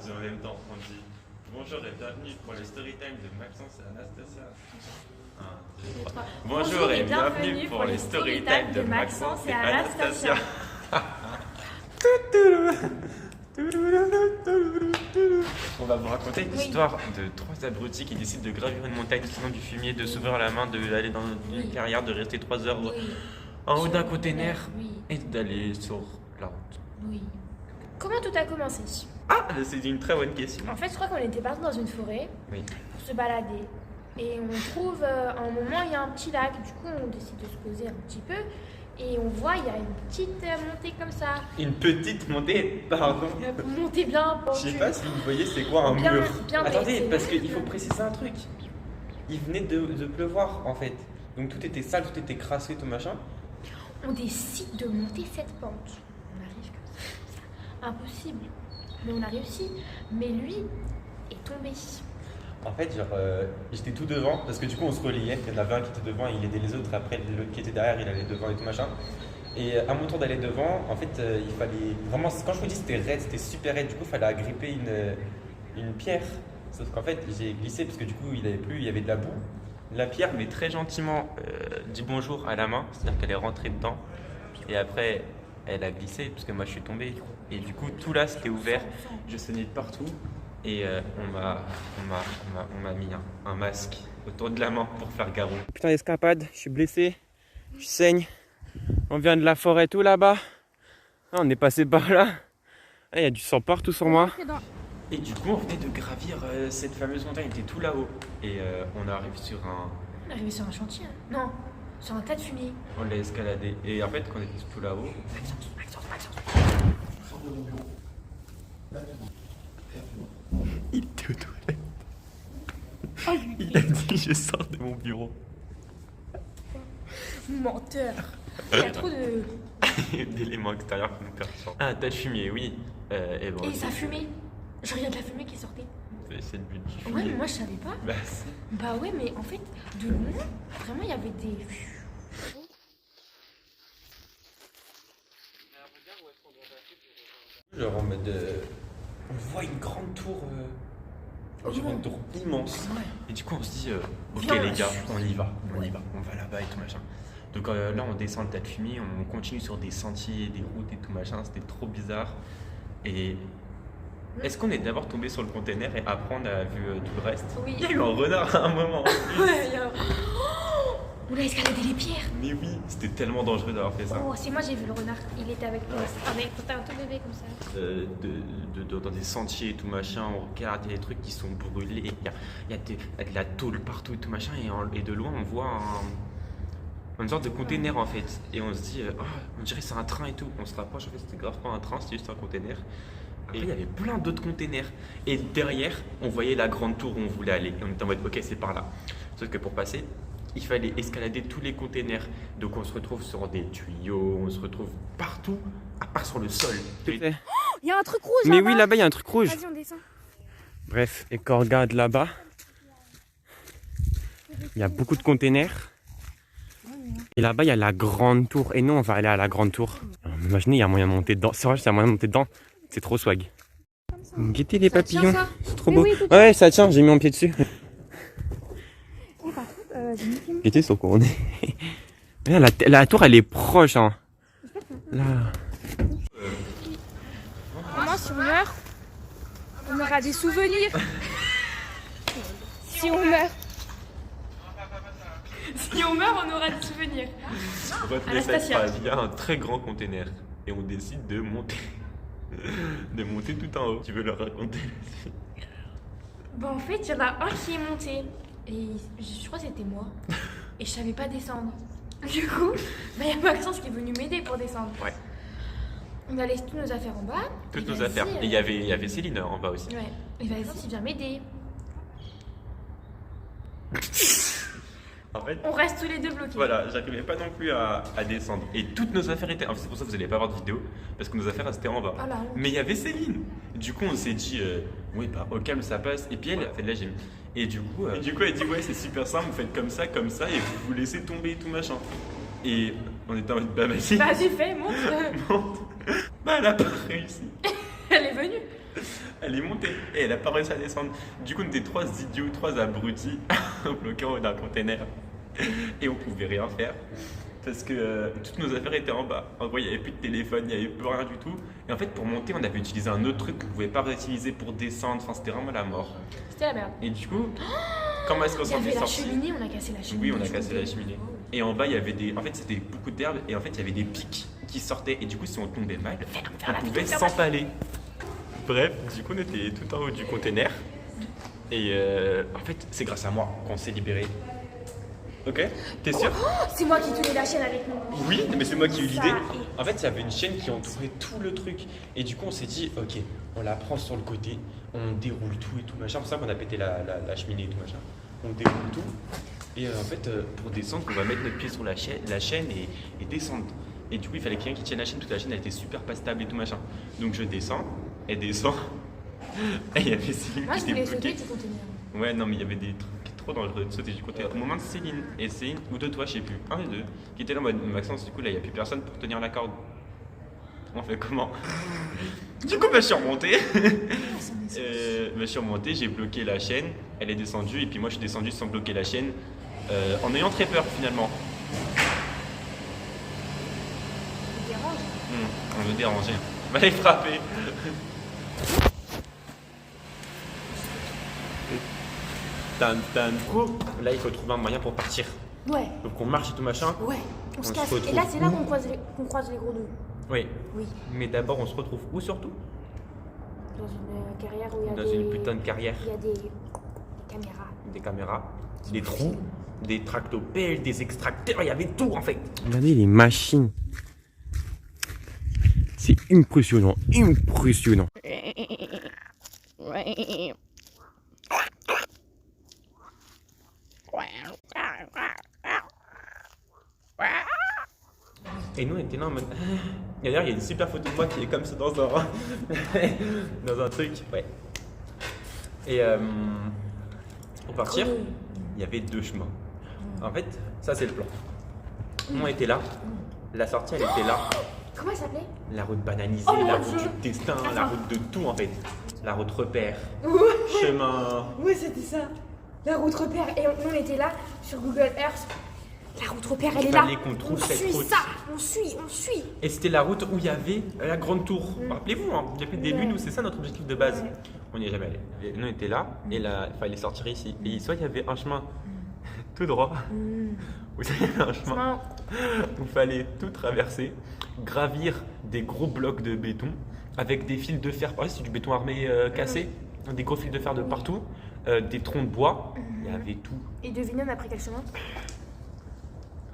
dit en même temps. On dit bonjour et bienvenue pour les storytime de Maxence et Anastasia. Un, deux, trois. Bonjour et bienvenue pour les storytime de Maxence et Anastasia. On va vous raconter l'histoire de trois abrutis qui décident de gravir une montagne tout au long du fumier, de s'ouvrir la main, d'aller dans une carrière, de rester 3 heures en haut d'un container et d'aller sur la route. Oui. Comment tout a commencé? Ah, c'est une très bonne question. En fait, je crois qu'on était partis dans une forêt pour se balader. Et on trouve, à un moment, il y a un petit lac. Du coup, on décide de se poser un petit peu. Et on voit, il y a une petite montée comme ça. Une petite montée, pardon. Une montée bien Je sais pas si vous voyez, c'est quoi un bien, mur. bien Attendez, dressé. parce qu'il faut préciser un truc. Il venait de pleuvoir, en fait. Donc tout était sale, tout était crassé, tout machin. On décide de monter cette pente. On arrive comme ça. Impossible. Mais on a réussi. Mais lui est tombé. En fait, genre, j'étais tout devant, parce que du coup, on se reliait. Il y en avait un qui était devant, il aidait les autres. Après, l'autre qui était derrière, il allait devant et tout machin. Et à mon tour d'aller devant, en fait, il fallait vraiment. Quand je vous dis c'était raide, c'était super raide. Du coup, il fallait agripper une pierre. Sauf qu'en fait, j'ai glissé parce que du coup, il avait plu, il y avait de la boue. La pierre, mais très gentiment, dit bonjour à la main, c'est-à-dire qu'elle est rentrée dedans. Et après, elle a glissé, parce que moi, je suis tombé. Et du coup, tout là, c'était ouvert. Je saignais de partout. Et on m'a mis un masque autour de la main pour faire garrot. Putain, escapade, je suis blessé, je saigne. On vient de la forêt tout là-bas. Ah, on est passé par là. Ah, il y a du sang partout sur moi. Et du coup, on venait de gravir cette fameuse montagne, on était tout là-haut. Et on arrive sur un... On est arrivé sur un chantier. Non, sur un tas de fumier. On l'a escaladé. Et en fait, quand on était tout là-haut... Il était aux toilettes. Il a dit je sors de mon bureau. Menteur. Il y a trop de... d'éléments extérieurs qui nous perturbent. Ah, tas de fumier, oui. Et bon, Et ça fumait. Je regarde la fumée qui sortait. c'est le but du fumier. Ouais, mais moi je savais pas. Bah, si. Bah ouais, mais en fait, de loin, vraiment il y avait des... Genre en mode... on voit une grande tour... une tour immense. Ouais. Et du coup on se dit, ok Viens, les gars, chut. on y va, on va là-bas et tout machin. Donc là on descend le tas de fumier, on continue sur des sentiers, des routes et tout machin, c'était trop bizarre. Et est-ce qu'on est d'abord tombé sur le container et après on a vu tout le reste? Oui. Il y a eu un renard à un moment. Ouais, il y a... Oh, on a escaladé les pierres. Mais oui, c'était tellement dangereux d'avoir fait ça. Oh, c'est moi j'ai vu le renard. Il était avec nous. C'était un tout bébé comme ça. Dans des sentiers et tout machin, on regarde, il y a des trucs qui sont brûlés, il y a de la tôle partout et tout machin, et de loin on voit une sorte de container en fait. Et on se dit, oh, on dirait que c'est un train et tout. On se rapproche, en fait c'était grave pas un train, c'était juste un container. Et il y avait plein d'autres containers. Et derrière, on voyait la grande tour où on voulait aller. Et on était en mode, ok, c'est par là. Sauf que pour passer, il fallait escalader tous les containers. Donc on se retrouve sur des tuyaux, on se retrouve partout, à part sur le sol. Il y a un truc rouge Mais là-bas. oui, là-bas, il y a un truc rouge. Vas-y, on descend. Bref, et quand on regarde là-bas, il y a beaucoup de containers. Et là-bas, il y a la grande tour. Et nous, on va aller à la grande tour. Alors, imaginez, il y a moyen de monter dedans. C'est vrai, il y a moyen de monter dedans. C'est trop swag. Guettez les papillons. tient, ça. C'est trop Mais beau. oui, tout Ouais, ça tient, j'ai mis mon pied dessus. Oh, par contre, j'ai mis film. Guettez sont couronnés. La tour, elle est proche. Hein. Là. Comment si on meurt, on aura des souvenirs. Si on meurt. Si on meurt, on aura des souvenirs. Retenez cette Anastasia. phrase. Il y a un très grand container. Et on décide de monter. De monter tout en haut. Tu veux leur raconter? Bah en fait, il y en a un qui est monté. Et je crois que c'était moi. Et je savais pas descendre. Du coup, bah, il y a Maxence qui est venu m'aider pour descendre. Ouais. On a laissé toutes nos affaires en bas. Toutes Et nos vas-y, affaires. Et il y avait Céline en bas aussi. Ouais. Et vas-y, viens m'aider. En fait, On reste tous les deux bloqués. voilà, j'arrivais pas non plus à descendre. Et toutes nos affaires étaient. C'est pour ça que vous allez pas avoir de vidéo. Parce que nos affaires elles étaient en bas. Oh la honte. Mais il y avait Céline. Du coup, on s'est dit, oui, bah, au calme, ça passe. Et puis elle a fait de la gym. Et du coup, elle dit, ouais, c'est super simple, vous faites comme ça, et vous vous laissez tomber et tout machin. Et on était en mode, bah vas-y. Vas-y, fais, montre. Monte. Bah elle a pas réussi. Elle est venue. Elle est montée et elle a pas réussi à descendre. Du coup, on était 3 idiots, 3 abrutis bloqués en haut d'un container et on pouvait rien faire parce que toutes nos affaires étaient en bas. En gros, il n'y avait plus de téléphone, il n'y avait plus rien du tout. Et en fait, pour monter, on avait utilisé un autre truc qu'on ne pouvait pas réutiliser pour descendre. Enfin, c'était vraiment la mort. C'était la merde. Et du coup, comment est-ce qu'on Il y s'en avait est la sorti? cheminée, on a cassé la cheminée. Oui, on a cassé la cheminée. Et en bas, il y avait des. En fait, c'était beaucoup d'herbe et en fait, il y avait des pics qui sortaient. Et du coup, si on tombait mal, on pouvait s'empaler. Bref, du coup, on était tout en haut du container. Et en fait, c'est grâce à moi qu'on s'est libéré. Ok? T'es sûr? Oh, c'est moi qui tenais la chaîne avec nous. Oui, mais c'est moi qui ai eu l'idée. Ça, En fait, il y avait une chaîne qui entourait tout le truc. Et du coup, on s'est dit, ok, on la prend sur le côté, on déroule tout et tout machin. C'est pour ça qu'on a pété la cheminée et tout machin. On déroule tout. Et en fait, pour descendre, on va mettre notre pied sur la chaîne et descendre. Et du coup, il fallait quelqu'un qui tienne la chaîne. Toute la chaîne, elle était super pas stable et tout machin. Donc, je descends, elle descend. Et il y avait Céline Moi, je qui voulais était sauter bloquée. du conteneur. Ouais, non, mais il y avait des trucs trop dangereux de sauter du côté. Au moment de Céline, et Céline, ou de toi, je sais plus, un des deux, qui était là en mode Maxence, du coup, là, il n'y a plus personne pour tenir la corde. On fait comment? Du coup, je suis remonté. Je suis remonté, j'ai bloqué la chaîne, elle est descendue, et puis moi, je suis descendu sans bloquer la chaîne, en ayant très peur finalement. Ça me dérange. On me dérangeait. On va les frapper. Là, il faut trouver un moyen pour partir. Ouais, Donc, on marche et tout machin. ouais. On se On se casse. retrouve Et là, c'est là où? qu'on croise les gros nœuds. Oui. Oui. Mais d'abord, on se retrouve où surtout? Dans une carrière où il y a Dans des... une putain de carrière. Il y a des caméras. Des caméras, des trous, des tractopelles, des extracteurs, il y avait tout en fait. Regardez les machines. C'est impressionnant, impressionnant. Et nous on était là en mode. Et d'ailleurs il y a une super photo de moi qui est comme ça dans un, dans un truc. Ouais. Et pour partir, il y avait 2 chemins. En fait, ça c'est le plan. Nous on était là, la sortie elle était là. Comment elle s'appelait? La route banalisée, Oh mon la route Dieu. du destin, la route de tout en fait. La route repère, chemin. Oui, c'était ça. La route repère. Et on était là sur Google Earth. La route repère, elle est là. fallait qu'on trouve on cette suit route. ça. On suit. Et c'était la route où il y avait la grande tour. Rappelez-vous, hein, depuis le début, nous, c'est ça notre objectif de base. Ouais. On n'y est jamais allé. Et nous, on était là, et là, il fallait sortir ici. Et soit il y avait un chemin tout droit, ou il y avait un chemin où il fallait tout traverser, gravir des gros blocs de béton avec des fils de fer. Par exemple, c'est du béton armé cassé, des gros fils de fer de partout, des troncs de bois. Il y avait tout. Et devinez, on a pris quel chemin?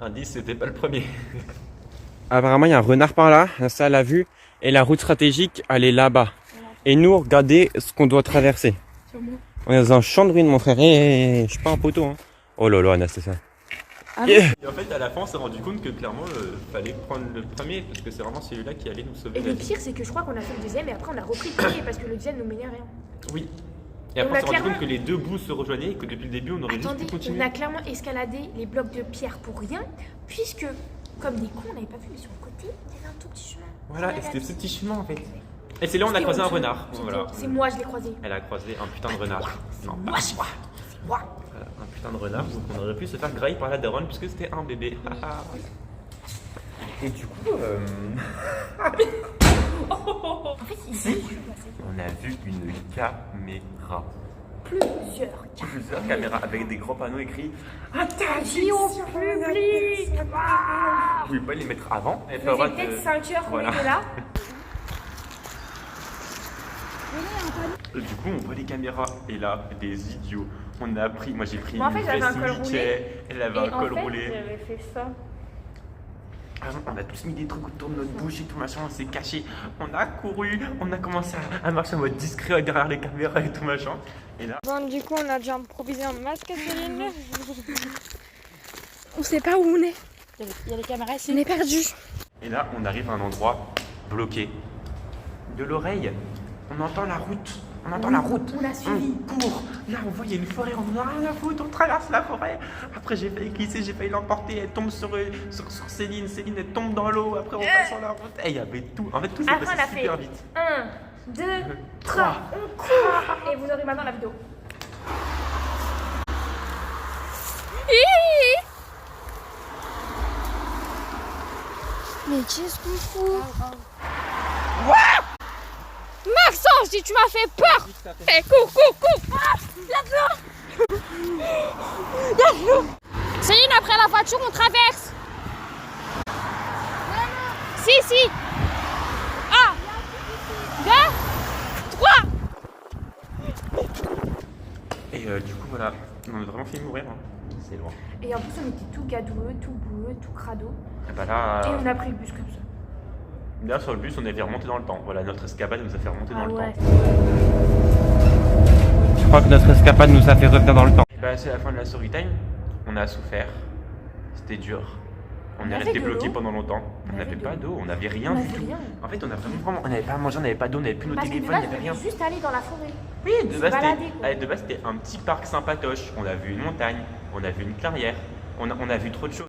Indice, c'était pas le premier. Apparemment, il y a un renard par là, ça l'a vu. Et la route stratégique, elle est là-bas. Et nous, regardez ce qu'on doit traverser. On est dans un champ de ruines, mon frère. Je suis pas un poteau. Hein. Oh là là, Anastasia. Et en fait, à la fin, on s'est rendu compte que clairement, fallait prendre le premier parce que c'est vraiment celui-là qui allait nous sauver. Et la le vie. pire, c'est que je crois qu'on a fait le deuxième et après on a repris le premier parce que le deuxième nous menait à rien. Oui. Et Et après, on on a s'est rendu clairement- compte que les deux bouts se rejoignaient et que depuis le début, on aurait Attendez, juste pu on continuer. a clairement escaladé les blocs de pierre pour rien, puisque, comme des cons, on n'avait pas vu, mais sur le côté, il y avait un tout petit chemin. Voilà, et c'était ce petit chemin en fait. Et c'est là où on a C'était croisé un honteux. renard. Voilà. C'est moi, je l'ai croisé. Elle a croisé un putain de renard. Non, Moi, pas c'est moi. un putain de renard. Donc on aurait pu se faire grailler par la daronne puisque c'était un bébé. Et du coup, En fait, ici, on a vu une caméra. plusieurs Caméras avec des gros panneaux écrits. Interdit au public. Vous pouvez pas les mettre avant. Ça faisait peut-être 5 heures qu'on Voilà. était là. Et du coup, on voit les caméras et là, des idiots. On a pris, moi j'ai pris Moi, en fait, une j'avais un veste col Mickey, roulé. elle avait Et un en col fait, roulé. j'avais fait ça. On a tous mis des trucs autour de notre bouche et tout machin, on s'est caché, on a couru, on a commencé à marcher en mode discret derrière les caméras et tout machin. Et là, Bon, du coup, on a déjà improvisé un masque à Céline. On sait pas où on est. Il y a les caméras ici. On est perdu. et là, on arrive à un endroit bloqué. De l'oreille, on entend la route. On entend la route. On a suivi. On court. Là, on voit, il y a une forêt, on en a rien à foutre, on traverse la forêt. Après, j'ai failli glisser, j'ai failli l'emporter. Elle tombe sur Céline. Céline, elle tombe dans l'eau. Après, on passe sur la route. Et il y avait tout. En fait, tout s'est Après, on passé a fait super vite. 1, 2, 3. On vous aurez maintenant la vidéo. Mais qu'est-ce qu'on fout? Maxence, si tu m'as fait peur! Eh, cours! Ah, y'a de l'eau! Y'a de l'eau! Céline, après la voiture, on traverse! Si! 1, 2, 3! Et du coup, voilà, on a vraiment fait mourir. Hein. C'est loin. Et en plus, on était tout gadoueux, tout boueux, tout crado. Et bah là, Et on a pris le bus comme ça. là, sur le bus, on est fait remonter dans le temps. Voilà, notre escapade nous a fait remonter dans le temps. Je crois que notre escapade nous a fait revenir dans le temps. Bah, c'est la fin de la story time. On a souffert. C'était dur. On est avait resté de bloqué l'eau. pendant longtemps. On On n'avait avait pas de d'eau, on n'avait rien On du avait tout. rien. En fait, on a vraiment, on n'avait pas à manger, on n'avait pas d'eau, on n'avait plus nos Parce que de téléphones, base, il n'y avait on rien. voulait juste aller dans la forêt. Oui, de se base, balader, quoi. de base, c'était un petit parc sympatoche. On a vu une montagne, on a vu une clairière, on a vu trop de choses.